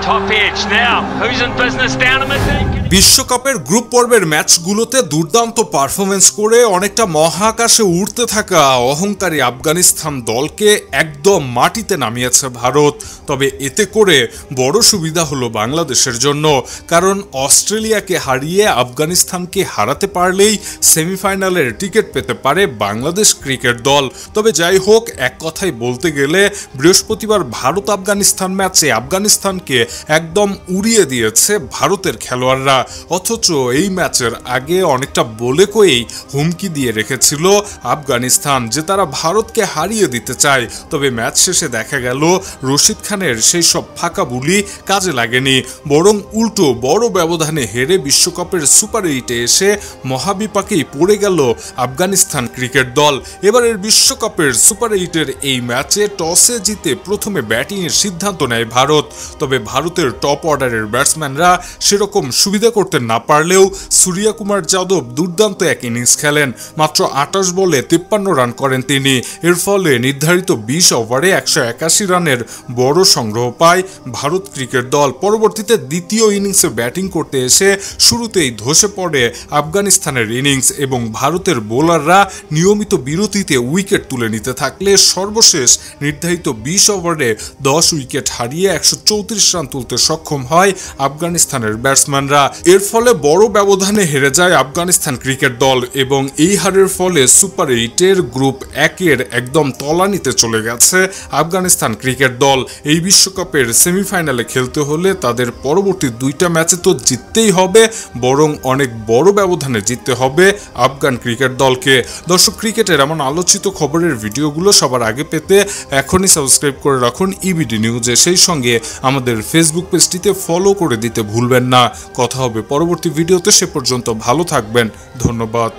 Top edge now. Who's in business down in the deep? বিশ্বকাপের group পর্বের ম্যাচগুলোতে দুর্দান্ত performance করে অনেকটা মহাকাশে উড়তে থাকা অহংকারী আফগানিস্তান দলকে একদম মাটিতে নামিয়েছে ভারত। তবে এতে করে বড় সুবিধা হলো বাংলাদেশের জন্য, কারণ অস্ট্রেলিয়াকে হারিয়ে আফগানিস্তানকে হারাতে পারলেই সেমিফাইনালের টিকিট পেতে পারে বাংলাদেশ ক্রিকেট দল। তবে যাই হোক, এক কথায় বলতে গেলে বৃহস্পতিবার ভারত আফগানিস্তান ম্যাচে আফগানিস্তানকে একদম উড়িয়ে দিয়েছে ভারতের খেলোয়াড়রা। অথচ এই ম্যাচের আগে অনেকটা বলে কয়েই হুমকি দিয়ে রেখেছিল আফগানিস্তান যে তারা ভারতকে হারিয়ে দিতে চায়। তবে ম্যাচ শেষে দেখা গেল রশিদ খানের সেই সব ফাঁকা বুলি কাজে লাগেনি, বরং উল্টো বড় ব্যবধানে হেরে বিশ্বকাপের সুপার 8-এ এসে মহাবিপাকেই পড়ে গেল আফগানিস্তান ক্রিকেট দল। এবারের বিশ্বকাপের সুপার 8-এর এই ম্যাচে টসে জিতে প্রথমে ব্যাটিংয়ের সিদ্ধান্ত নেয় ভারত। তবে ভারতের টপ অর্ডারের ব্যাটসম্যানরা সেরকম সুবিধা করতে না পারলেও সূর্যা কুমার যাদব দুর্দান্ত এক ইনিংস খেলেন। মাত্র 28 বলে 53 রান করেন তিনি। এর ফলে নির্ধারিত 20 ওভারে 181 রানের বড় সংগ্রহ পায় ভারত ক্রিকেট দল। পরবর্তীতে দ্বিতীয় ইনিংসে ব্যাটিং করতে এসে শুরুতেই ধসে পড়ে আফগানিস্তানের ইনিংস এবং ভারতের বোলাররা নিয়মিত বিরতিতে উইকেট তুলে নিতে থাকলে সর্বশেষ নির্ধারিত 20 ওভারে 10 উইকেট হারিয়ে 134 রান তুলতে সক্ষম হয় আফগানিস্তানের ব্যাটসম্যানরা। এর ফলে বড় ব্যবধানে হেরে যায় আফগানিস্তান ক্রিকেট দল এবং এই হারের ফলে সুপার 8-এর গ্রুপ 1-এর একদম তলানিতে চলে গেছে আফগানিস্তান ক্রিকেট দল। এই বিশ্বকাপের সেমিফাইনালে খেলতে হলে তাদের পরবর্তী 2টা ম্যাচে তো জিততেই হবে, বরং অনেক বড় ব্যবধানে জিততে হবে আফগান ক্রিকেট দলকে। দর্শক, ক্রিকেটের এমন আলোচিত খবরের ভিডিওগুলো সবার আগে পেতে এখনই সাবস্ক্রাইব করে রাখুন ইবিডি নিউজে। সেই সঙ্গে আমাদের ফেসবুক পেজটিতে ফলো করে দিতে ভুলবেন না। কথা হবে পরবর্তী ভিডিওতে, সে পর্যন্ত ভালো থাকবেন। ধন্যবাদ।